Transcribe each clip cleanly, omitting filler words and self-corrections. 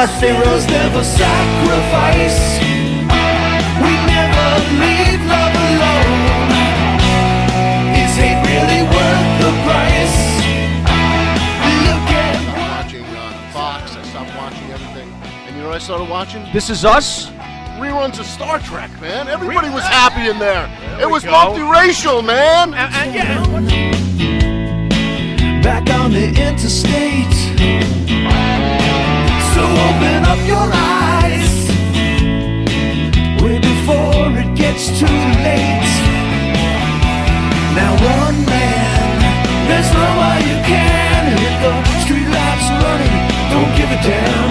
Us heroes never sacrifice. We never leave love alone. Is hate really worth the price? Look at watching Fox. I stopped watching everything. And you know what I started watching? This Is Us? Reruns of Star Trek, man. Everybody was happy in there. It was go. multiracial, man. back on the interstate. So open up your eyes way before it gets too late. Now one man, there's no way you can hit the street lights running, don't give a damn.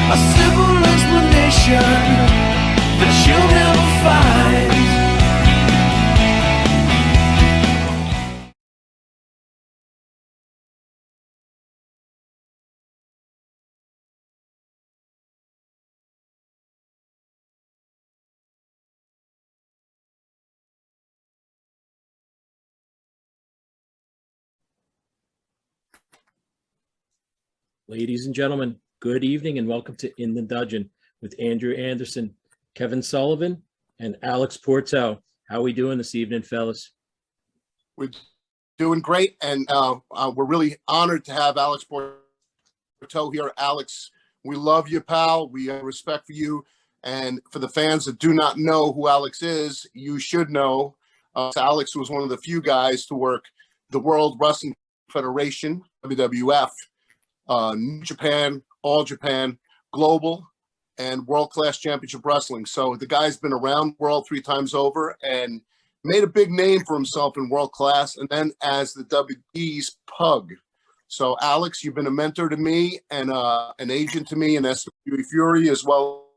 A simple explanation that you'll never find. Ladies and gentlemen, good evening and welcome to In the Dungeon with Andrew Anderson, Kevin Sullivan, and Alex Pourteau. How are we doing this evening, fellas? We're doing great, and we're really honored to have Alex Pourteau here. Alex, we love you, pal. We have respect for you. And for the fans that do not know who Alex is, you should know. Alex was one of the few guys to work the World Wrestling Federation, WWF, New Japan, All Japan, Global, and World-Class Championship Wrestling. So the guy's been around the world 3 times over and made a big name for himself in world class and then as the WWE's pug. So Alex, you've been a mentor to me and an agent to me in SWE Fury as well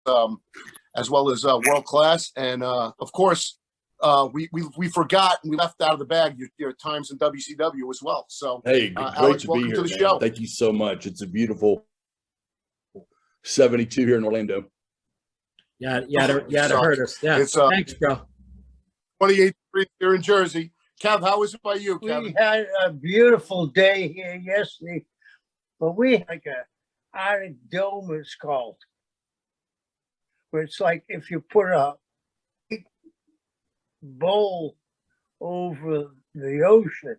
as world class. And of course, we forgot and we left out of the bag your times in WCW as well. So hey, great Alex, to be here, to the man. show. Thank you so much. It's a beautiful 72 here in Orlando. Yeah, you had to hurt us. Yeah, It's, thanks, bro. 28 degrees here in Jersey. Kev, how was it by you, We Kevin? had a beautiful day here yesterday, but we had like a Arctic dome, it's called, where it's like if you put a big bowl over the ocean,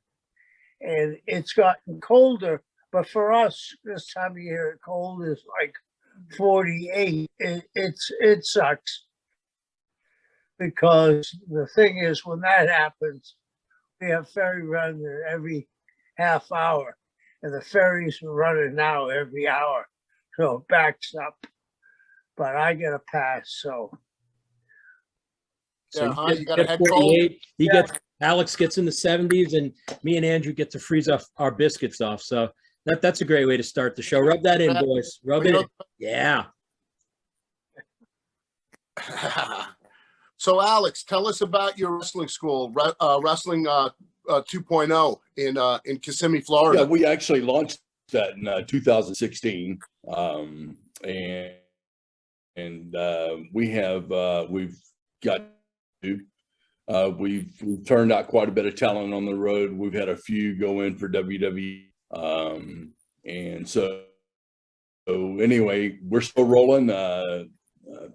and it's gotten colder. But for us, this time of year, cold is like 48. It sucks because the thing is, when that happens, we have ferry runs every half hour, and the ferries are running now every hour, so it backs up. But I get a pass, so. Yeah, So you got a head cold? 48. Alex gets in the 70s, and me and Andrew get to freeze our biscuits off. So that's a great way to start the show. Rub that in, boys. Rub it in. Yeah. So, Alex, tell us about your wrestling school, Wrestling 2.0 in Kissimmee, Florida. Yeah, we actually launched that in 2016, we've turned out quite a bit of talent on the road. We've had a few go in for WWE, and so anyway, we're still rolling.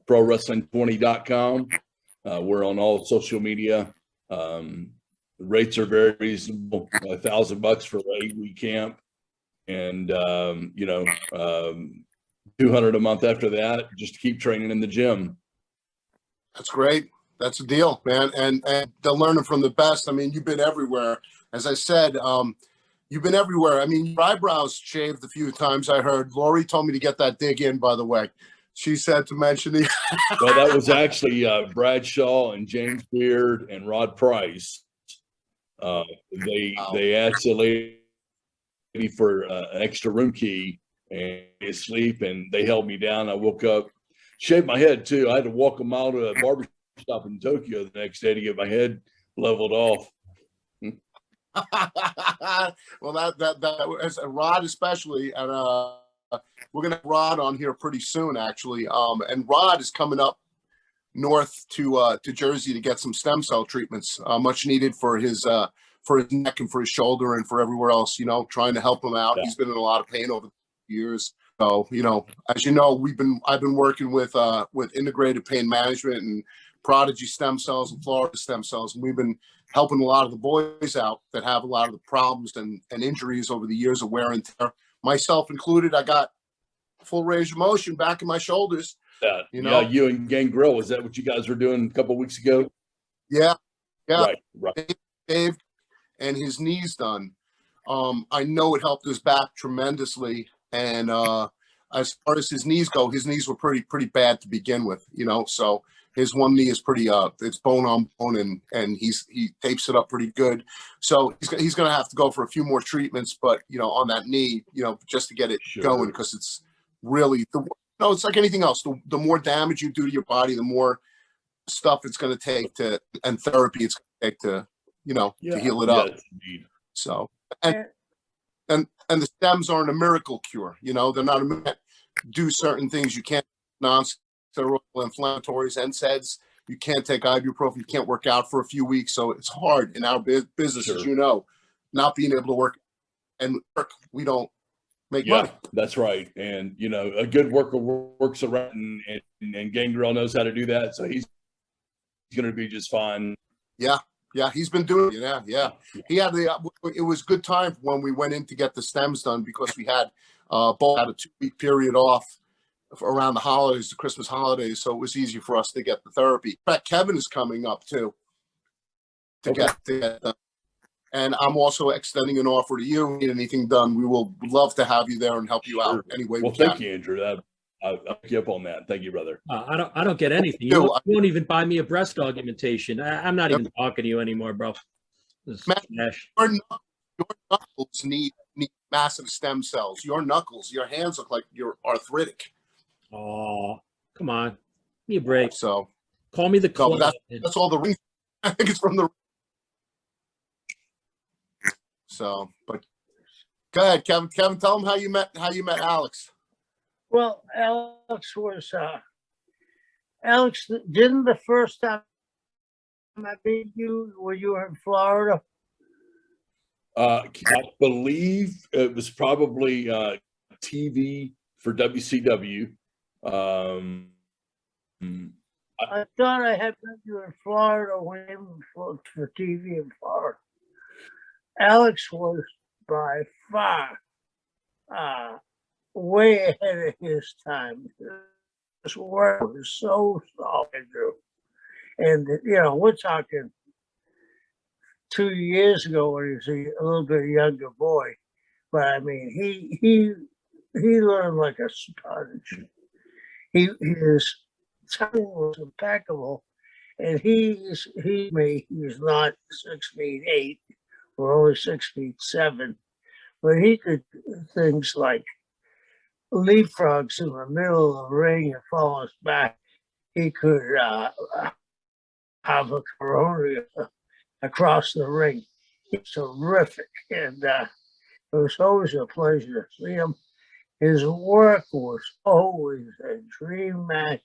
ProWrestling20.com. We're on all social media. The rates are very reasonable. $1,000 for the 8-week camp, and $200 a month after that, just to keep training in the gym. That's great. That's a deal, man. And they're learning from the best. I mean, you've been everywhere. As I said, you've been everywhere. I mean, your eyebrows shaved a few times, I heard. Lori told me to get that dig in, by the way. She said to mention the. Well, that was actually Brad Shaw and James Beard and Rod Price. They asked the lady for an extra room key and sleep, and they held me down. I woke up, shaved my head too. I had to walk a mile to a barber shop in Tokyo the next day to get my head leveled off. Well, that as a Rod especially, and we're gonna have Rod on here pretty soon, actually. And Rod is coming up north to Jersey to get some stem cell treatments, much needed for his neck and for his shoulder and for everywhere else. You know, trying to help him out. Yeah. He's been in a lot of pain over the years. So, as you know, I've been working with integrated pain management and Prodigy stem cells and Florida stem cells, and we've been helping a lot of the boys out that have a lot of the problems and injuries over the years of wear and tear, myself included. I got full range of motion back in my shoulders. Yeah, you and Gangrel, is that what you guys were doing a couple of weeks ago? Yeah. Right. Dave and his knees done. I know it helped his back tremendously, and as far as his knees go, his knees were pretty bad to begin with, so his one knee is pretty it's bone on bone, and he tapes it up pretty good. So he's gonna have to go for a few more treatments, but on that knee, just to get it going, because it's really it's like anything else. The more damage you do to your body, the more stuff it's going to take and therapy it's going to take to heal it up. Yes, indeed. So and the stems aren't a miracle cure. They're not do certain things. You can't non-steroidal inflammatories, NSAIDs. You can't take ibuprofen. You can't work out for a few weeks. So it's hard in our business, as not being able to work we don't make money. That's right. And a good worker works around, and Gangrel knows how to do that. So he's going to be just fine. Yeah, he's been doing it. Yeah. He had it was good time when we went in to get the stems done, because we had both had a 2-week period off around the holidays, the Christmas holidays, so it was easy for us to get the therapy. In fact, Kevin is coming up too to get done. And I'm also extending an offer to you. Need anything done, we will love to have you there and help you out any way we can. Thank you, Andrew. I'll pick you up on that. Thank you, brother. I don't get anything. You won't even buy me a breast augmentation. I'm not even talking to you anymore, bro. Your knuckles need massive stem cells. Your knuckles, your hands look like you're arthritic. Oh, come on. Give me a break. So call me the club. That's all the reason. I think it's from the. So, but go ahead, Kevin. Kevin, tell them how you met Alex. Well, Alex, didn't the first time I meet you when you were in Florida? I believe it was probably TV for WCW. I thought I had met you in Florida when he was for TV in Florida. Alex was by far way ahead of his time. His work was so solid, and we're talking 2 years ago when he was a little bit younger boy, but I mean he learned like a sponge. His timing was impeccable, and he's not 6'8". We're only 6'7", but he could do things like leapfrogs in the middle of the ring and fall us back. He could have a corona across the ring. He's terrific, and it was always a pleasure to see him. His work was always a dream match.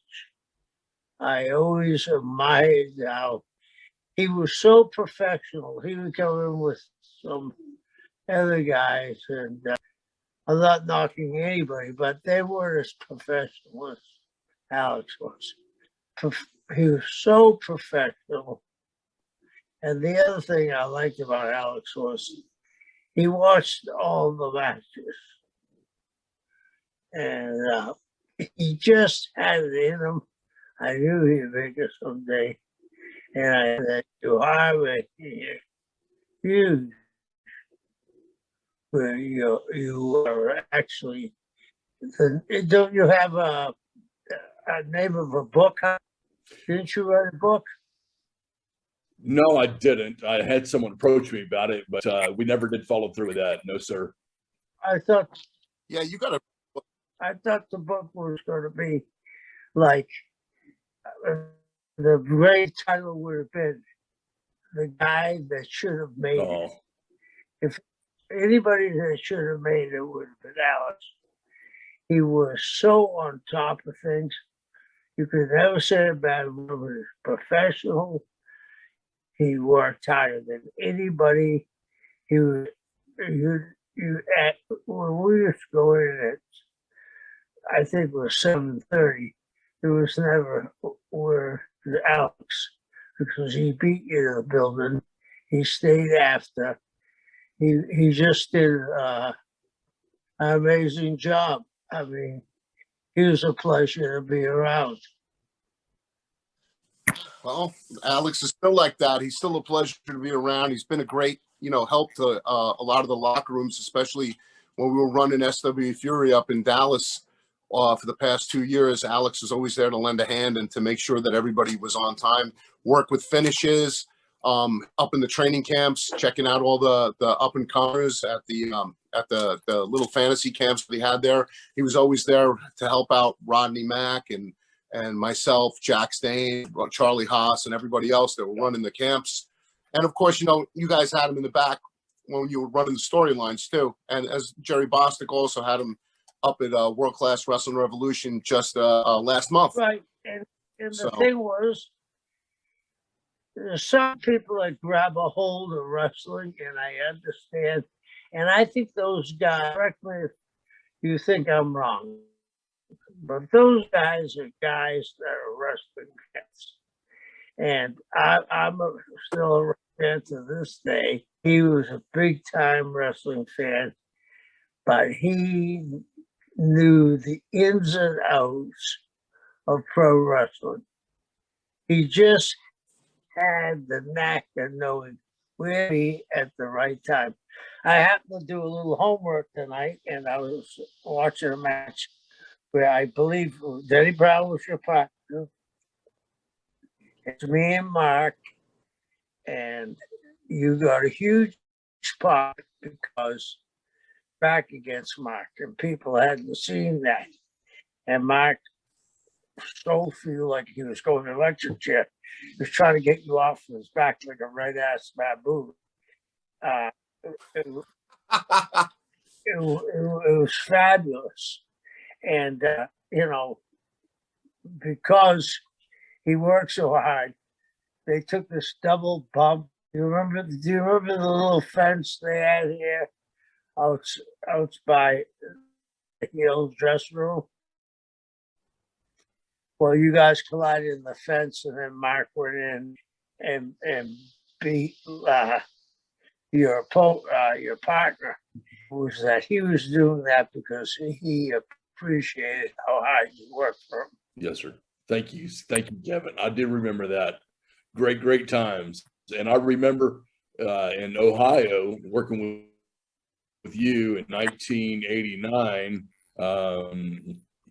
I always admired how he was so professional. He would come in with some other guys, and I'm not knocking anybody, but they weren't as professional as Alex was. He was so professional. And the other thing I liked about Alex was he watched all the matches. And he just had it in him. I knew he'd make it someday. And I said, you are actually, don't you have a name of a book? Didn't you write a book? No, I didn't. I had someone approach me about it, but we never did follow through with that. No, sir. I thought. Yeah, you got to. I thought the book was going to be like the great title would have been "The Guy That Should Have Made It." If anybody that should have made it would have been Alex. He was so on top of things. You could never say about him. He was professional. He worked harder than anybody. He was, when we used to go in at I think it was 7:30. It was never where Alex, because he beat you to the building. He stayed after. He just did an amazing job. I mean, he was a pleasure to be around. Well, Alex is still like that. He's still a pleasure to be around. He's been a great, help to a lot of the locker rooms, especially when we were running SW Fury up in Dallas for the past 2 years. Alex was always there to lend a hand and to make sure that everybody was on time, work with finishes, up in the training camps, checking out all the up and comers at the little fantasy camps that he had there. He was always there to help out Rodney Mack and myself, Jack Stain, Charlie Haas, and everybody else that were running the camps. And of course, you guys had him in the back when you were running the storylines too. And as Jerry Bostic also had him up at World Class Wrestling Revolution just last month. Right. And the thing was, there's some people that grab a hold of wrestling, and I understand. And I think those guys, correct me if you think I'm wrong, but those guys are guys that are wrestling fans. And I'm still a fan to this day. He was a big time wrestling fan, but he knew the ins and outs of pro wrestling. He just had the knack of knowing where to be at the right time. I happened to do a little homework tonight, and I was watching a match where I believe Denny Brown was your partner. It's me and Mark, and you got a huge spot because back against Mark, and people hadn't seen that. And Mark so feel like he was going to electric chair. He was trying to get you off his back like a red ass baboon. It was fabulous. And, because he worked so hard, they took this double bump. Do you remember the little fence they had here out by the old dressing room? Well, you guys collided in the fence, and then Mark went in and beat your partner. Was that he was doing that because he appreciated how hard you worked for him. Yes, sir. Thank you, Kevin. I did remember that. Great times. And I remember in Ohio working with you in 1989.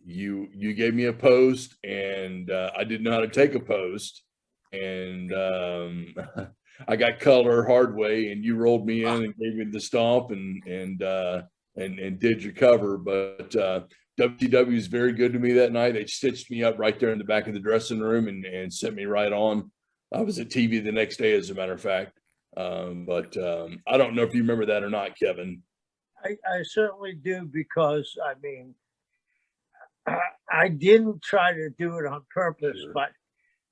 You gave me a post, and I didn't know how to take a post, and I got color hard way, and you rolled me in and gave me the stomp and did your cover. But WCW was very good to me that night. They stitched me up right there in the back of the dressing room and sent me right on. I was at TV the next day, as a matter of fact. But I don't know if you remember that or not, Kevin. I certainly do, because I mean, I didn't try to do it on purpose, sure. But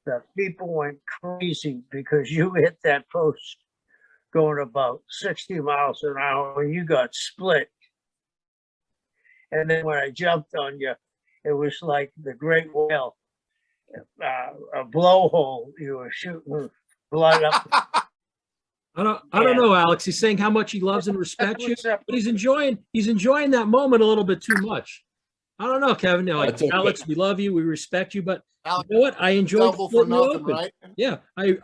the people went crazy because you hit that post going about 60 miles an hour and you got split. And then when I jumped on you, it was like the great whale, a blowhole. You were shooting blood up. I don't know, Alex. He's saying how much he loves and respects you, but he's enjoying that moment a little bit too much. I don't know, Kevin. Okay. Alex, we love you, we respect you, but Alex, you know what? I enjoyed splitting you open. Right? Yeah, I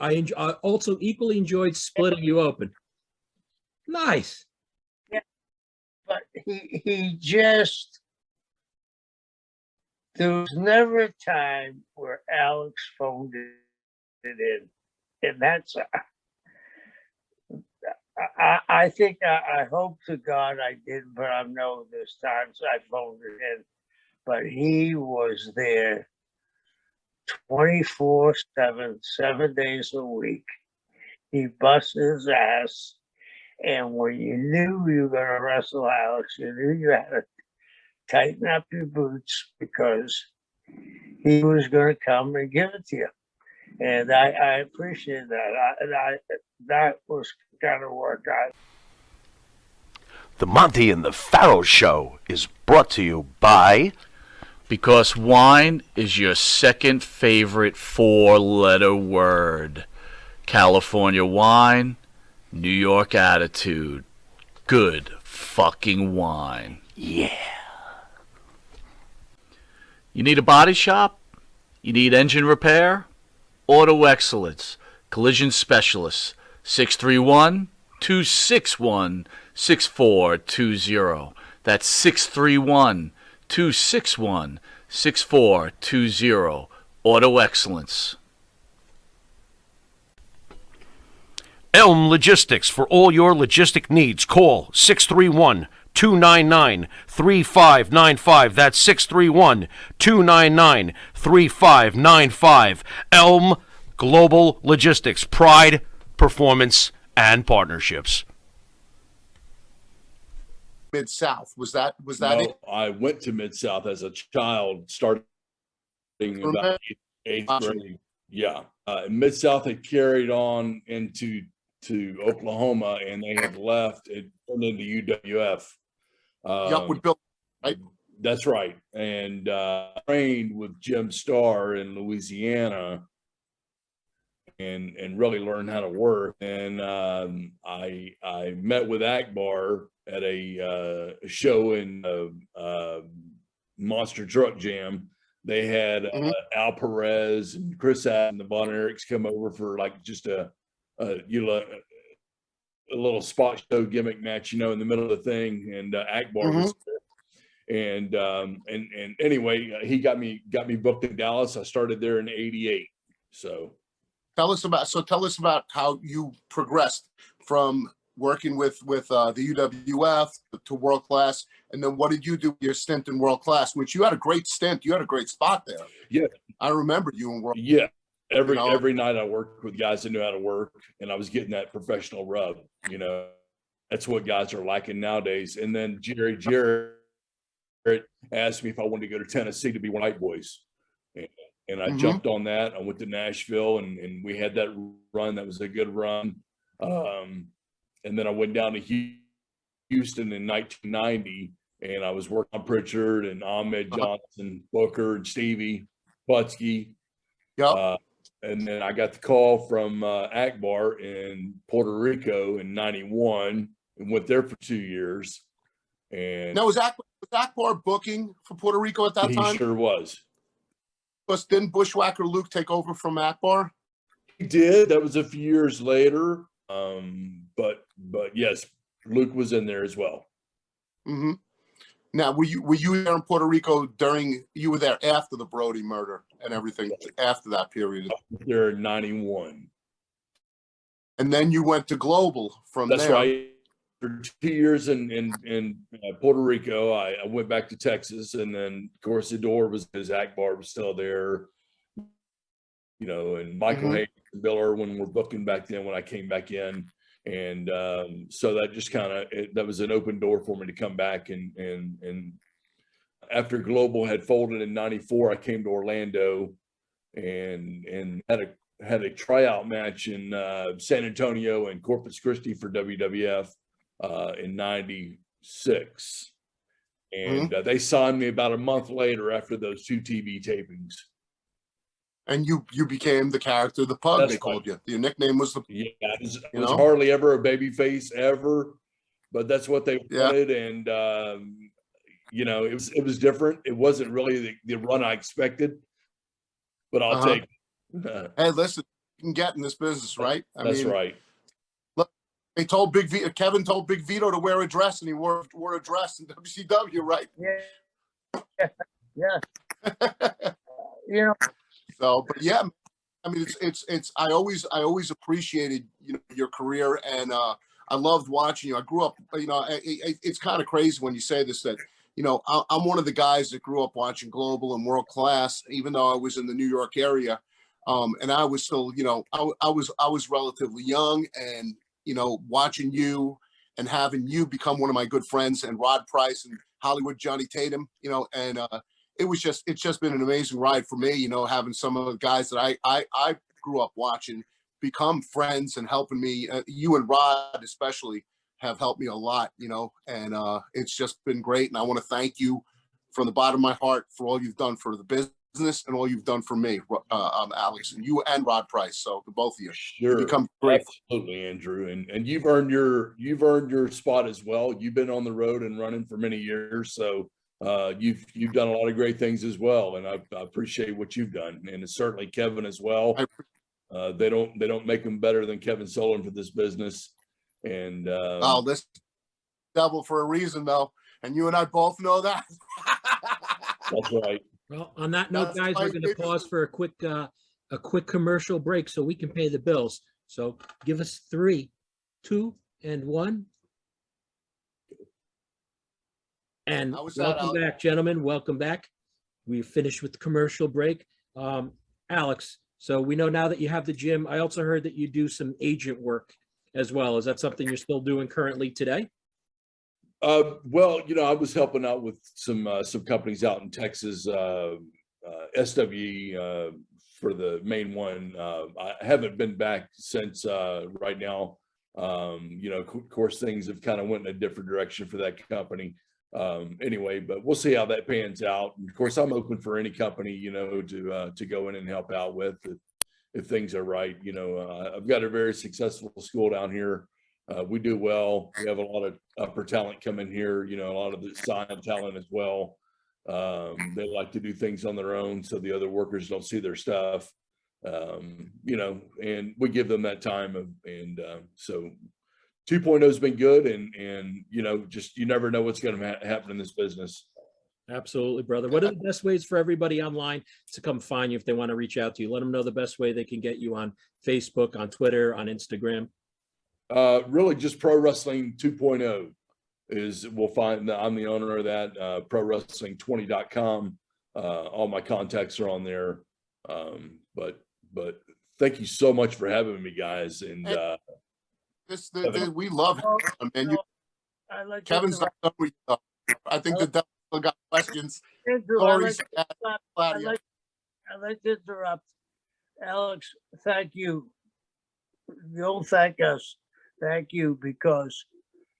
also equally enjoyed splitting you open. Nice. Yeah, but he just, there was never a time where Alex phoned it in, and that's. I think I hope to God I didn't, but I know there's times I phoned it in. But he was there 24/7, 7 days a week. He busted his ass. And when you knew you were going to wrestle Alex, you knew you had to tighten up your boots because he was going to come and give it to you. And I appreciate that. That was kind of worked out. The Monty and the Pharaoh Show is brought to you by Because wine is your second favorite four-letter word. California wine, New York attitude. Good fucking wine. Yeah. You need a body shop? You need engine repair? Auto Excellence. Collision Specialists. 631-261-6420. That's 631-261-6420. Auto Excellence. Elm Logistics. For all your logistic needs, call 631-299-3595. That's 631-299-3595. Elm Global Logistics. Pride, performance, and partnerships. Mid-South. Was that No, it? I went to Mid-South as a child, starting about eighth grade. Yeah. Mid-South had carried on into Oklahoma, and they had left. It turned into UWF. With Bill, right? That's right. And trained with Jim Starr in Louisiana, and really learned how to work. And I met with Akbar at a show in Monster Truck Jam. They had Al Perez and Chris and the Von Erichs come over for like just a little spot show gimmick match, in the middle of the thing. And Akbar was there. And anyway, he got me booked in Dallas. I started there in '88. So tell us about how you progressed from working with the UWF to World Class, and then what did you do with your stint in World Class, which you had a great stint. You had a great spot there. Yeah, I remember you in World. Yeah, every night I worked with guys that knew how to work, and I was getting that professional rub. That's what guys are liking nowadays. And then Jerry Jarrett asked me if I wanted to go to Tennessee to be White Boys. And I jumped on that. I went to Nashville, and we had that run. That was a good run. And then I went down to Houston in 1990, and I was working on Pritchard and Ahmed Johnson, Booker, and Stevie Butsky. And then I got the call from Akbar in Puerto Rico in '91, and went there for 2 years. And now was Akbar booking for Puerto Rico at that time? He sure was. But didn't Bushwhacker Luke take over from Akbar? He did. That was a few years later. But yes, Luke was in there as well. Mm-hmm. Now, were you there in Puerto Rico you were there after the Brody murder and everything, after that period? There in '91. And then you went to Global from there. That's right. For 2 years in Puerto Rico, I went back to Texas, and then of course Akbar was still there, and Michael Hayes and Bill Irwin were booking back then when I came back in. And so that just that was an open door for me to come back. And after Global had folded in '94, I came to Orlando and had a tryout match in San Antonio and Corpus Christi for WWF in '96. And they signed me about a month later after those 2 TV tapings. And you became the character, the Pug. That's they called you. Your nickname was the. Yeah, it was hardly ever a baby face ever, but that's what they wanted. And it was different. It wasn't really the run I expected, but I'll take it. Hey, listen, you can get in this business, right? That's right. Look, they told Kevin told Big Vito to wear a dress, and he wore a dress in WCW, right? Yeah. So, but yeah, I mean, it's. I always appreciated your career, and I loved watching you. I grew up, it's kind of crazy when you say this that I'm one of the guys that grew up watching Global and World Class, even though I was in the New York area, and I was still, I was relatively young, and watching you and having you become one of my good friends, and Rod Price and Hollywood Johnny Tatum, and it's just been an amazing ride for me, having some of the guys that I grew up watching become friends and helping me. You and Rod especially have helped me a lot, and it's just been great. And I want to thank you from the bottom of my heart for all you've done for the business and all you've done for me, Alex, and you and Rod Price. So the both of you. Sure. You become great. Absolutely, Andrew. And you've earned your spot as well. You've been on the road and running for many years. So you've done a lot of great things as well. And I appreciate what you've done. And it's certainly Kevin as well. They don't make them better than Kevin Solon for this business. And this double for a reason though. And you and I both know that. That's right. Well, on that note, guys, we're going to pause for a quick commercial break so we can pay the bills. So give us 3, 2, and 1. And welcome back, gentlemen. Welcome back. We finished with the commercial break. Alex, so we know now that you have the gym. I also heard that you do some agent work as well. Is that something you're still doing currently today? Well, I was helping out with some companies out in Texas, SWE, for the main one. I haven't been back since right now. Of course, things have kind of went in a different direction for that company. Anyway, but we'll see how that pans out. And of course, I'm open for any company, to go in and help out with if things are right. I've got a very successful school down here. We do well. We have a lot of upper talent coming here, a lot of the sign talent as well. They like to do things on their own so the other workers don't see their stuff, and we give them that time. So 2.0 has been good. And just you never know what's going to happen in this business. Absolutely, brother. What are the best ways for everybody online to come find you if they want to reach out to you? Let them know the best way they can get you on Facebook, on Twitter, on Instagram. Really just Pro Wrestling 2.0 we'll find that I'm the owner of that, prowrestling20.com. All my contacts are on there. But thank you so much for having me, guys. And we love it. And Kevin's not done with you. I think that still got questions. I'd like to interrupt. Alex, thank you. Don't thank us. Thank you, because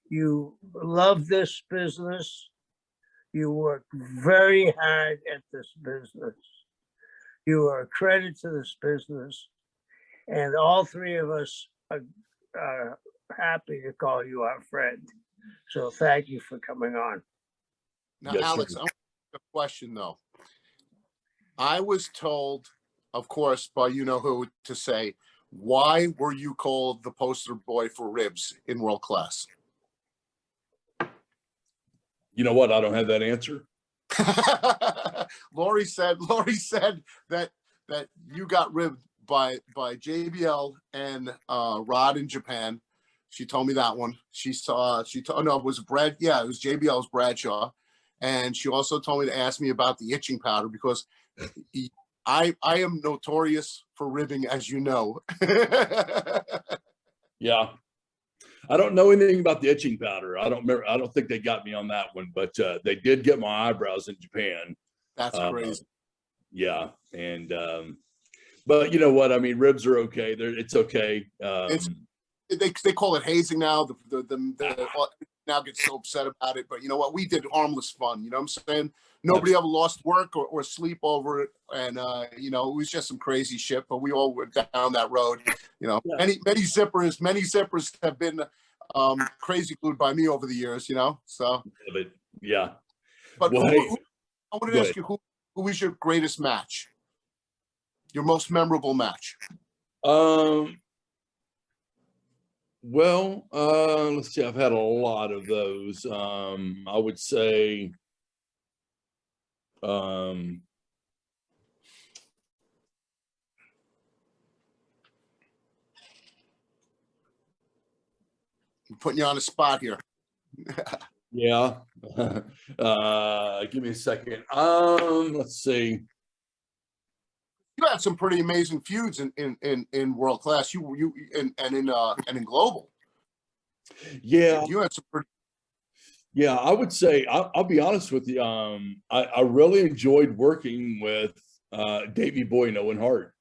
you love this business. You work very hard at this business. You are a credit to this business. And all three of us are happy to call you our friend. So thank you for coming on. Now, Yes, Alex, sir. I want a question though. I was told, of course, by who to say, why were you called the poster boy for ribs in world class? You know what? I don't have that answer. Lori said that you got ribbed by JBL and Rod in Japan. She told me that one. It was Brad. Yeah, it was JBL's Bradshaw. And she also told me to ask me about the itching powder because I am notorious for ribbing, as you know. Yeah. I don't know anything about the itching powder. I don't remember. I don't think they got me on that one, but they did get my eyebrows in Japan. That's crazy. Yeah. And, but you know what? I mean, ribs are okay. It's okay. They call it hazing now. The now get so upset about it, but you know what? We did harmless fun. You know what I'm saying? Nobody ever lost work or sleep over it, and it was just some crazy shit. But we all went down that road. Many zippers have been crazy glued by me over the years. So. Yeah. But well, I wanted to ask you, who is your greatest match? Your most memorable match? Well, let's see. I've had a lot of those. I would say, I'm putting you on the spot here. yeah. Give me a second. Let's see. You had some pretty amazing feuds in world class. You and in global. Yeah. You had some pretty. Yeah, I would say I'll be honest with you. I really enjoyed working with Davey Boy and Owen Hart.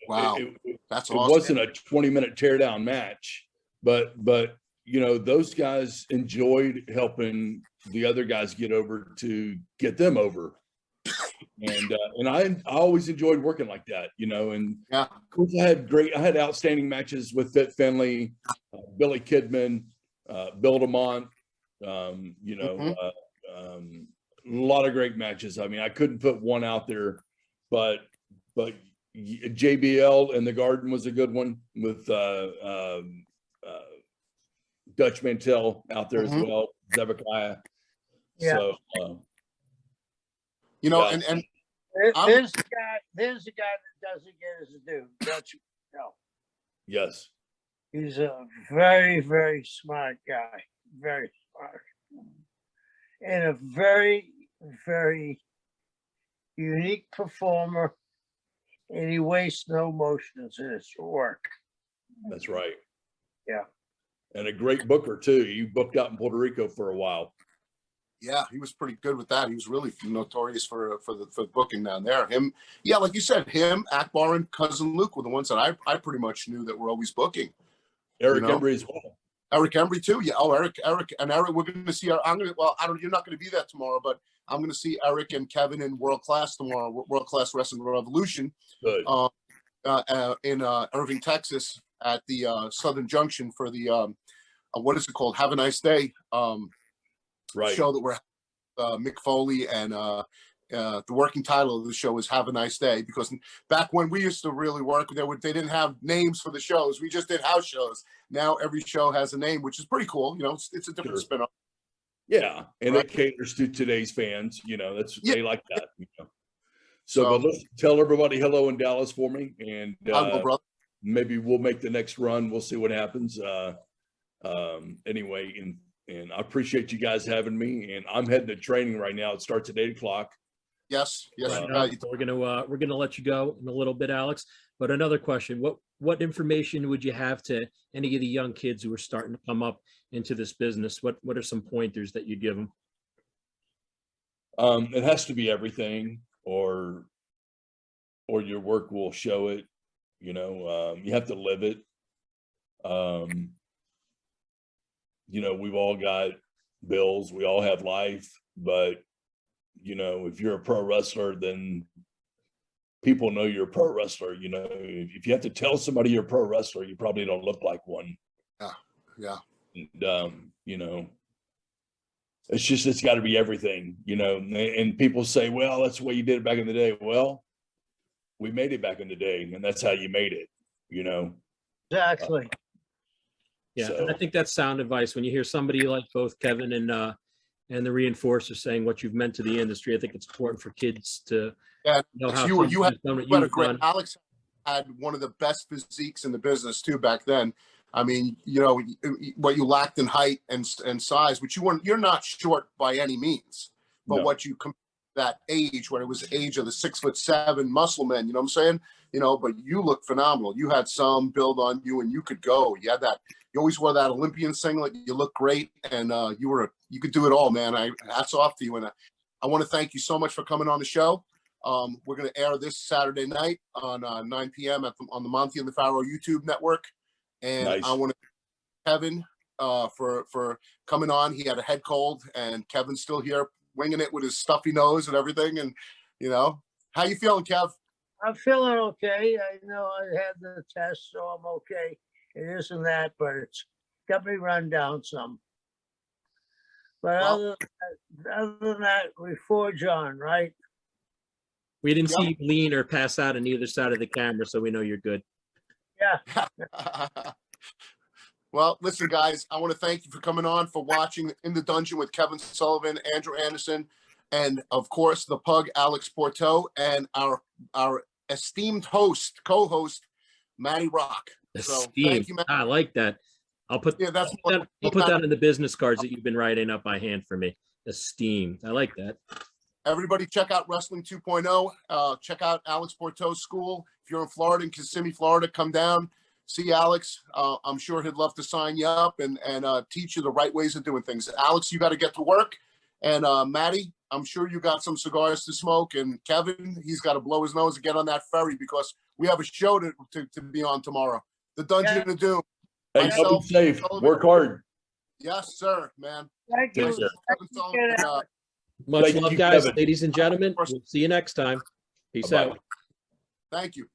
Wow, that's awesome. It wasn't a 20-minute teardown match, but you know, those guys enjoyed helping the other guys get over to get them over. And I always enjoyed working like that, you know, and Yeah. of course I had outstanding matches with Fit Finley, Billy Kidman, Bill DeMont, you know, a lot of great matches. I mean, I couldn't put one out there, but JBL in the Garden was a good one with Dutch Mantel out there as well, Zebekiah. Yeah. So, You know, yeah. and There's the guy that doesn't get his due. Dutch, no. yes, He's a very, very smart guy. Very smart. And a very, very unique performer. And he wastes no motions in his work. that's right. Yeah. And a great booker too. You booked out in Puerto Rico for a while. yeah, he was pretty good with that. He was really notorious for the booking down there. Him, yeah, like you said, him, Akbar, and Cousin Luke were the ones that I pretty much knew that were always booking. Eric You know? Embry as well. Eric Embry too. Yeah. Oh, Eric, we're going to see. You're not going to be there tomorrow, but I'm going to see Eric and Kevin in World Class tomorrow. World Class Wrestling Revolution. Good. In Irving, Texas, at the Southern Junction for the what is it called? Have a Nice Day Right. show that we're Mick Foley, and the working title of the show is Have a Nice Day, because back when we used to really work, they didn't have names for the shows. We just did house shows. Now every show has a name, which is pretty cool. You know, it's a different spin-off. Yeah, and Right. it caters to today's fans. You know, Yeah. they like that. You know? So, but let's tell everybody hello in Dallas for me, and I will, brother. maybe we'll make the next run. We'll see what happens. Anyway, and I appreciate you guys having me. And I'm heading to training right now. It starts at 8:00. Yes. We're gonna let you go in a little bit, Alex. But another question: what information would you have to any of the young kids who are starting to come up into this business? What are some pointers that you'd give them? It has to be everything, or your work will show it. You know, you have to live it. You know, we've all got bills. We all have life, but you know, if you're a pro wrestler, then people know you're a pro wrestler. You know, if you have to tell somebody you're a pro wrestler, you probably don't look like one. Yeah. And, you know, it's got to be everything, you know, and people say, well, that's the way you did it back in the day. Well, we made it back in the day, and that's how you made it, you know? Exactly. Yeah, So- and I think that's sound advice when you hear somebody like both Kevin and the reinforcer saying what you've meant to the industry. I think it's important for kids to know how you had done what a you've great. done. Alex had one of the best physiques in the business too back then. I mean, you know what you lacked in height and size, which you're not short by any means, but No. what you that age when it was the age of the 6'7" muscle men, you know what I'm saying? You know, but you look phenomenal. You had some build on you, and you could go. You had that. You always wore that Olympian singlet. You look great, and you could do it all, man. Hats off to you, and I want to thank you so much for coming on the show. We're going to air this Saturday night on 9 p.m. on the Monty and the Pharaoh YouTube network, and Nice. I want to thank Kevin for coming on. He had a head cold, and Kevin's still here winging it with his stuffy nose and everything. And you know, how you feeling, Kev? I'm feeling okay. I know I had the test, so I'm okay. It isn't that, but it's got me run down some. But Well- other than that, we forge on, right? We didn't see you lean or pass out on either side of the camera, so we know you're good. Yeah. Well, listen, guys, I want to thank you for coming on, for watching In the Dungeon with Kevin Sullivan, Andrew Anderson, and of course the Pug, Alex Pourteau, and our esteemed co-host, Matty Rock. So Esteemed. thank you, Matty. I like that. I'll put that's I'll put that in the business cards that you've been writing up by hand for me. Esteemed. I like that. Everybody check out Wrestling 2.0. Check out Alex Pourteau's school. If you're in Florida, in Kissimmee, Florida, come down, see Alex. I'm sure he'd love to sign you up and teach you the right ways of doing things. Alex, you got to get to work. And Maddie, I'm sure you got some cigars to smoke. And Kevin, he's got to blow his nose and get on that ferry, because we have a show to be on tomorrow. The Dungeon of Doom. Hey, y'all be safe. Work hard. Yes, sir, man. Thank you. Take care. Thank you, Alex. Much Thank love, you, guys, Kevin. ladies and gentlemen. We'll see you next time. Peace Bye-bye. out. Thank you.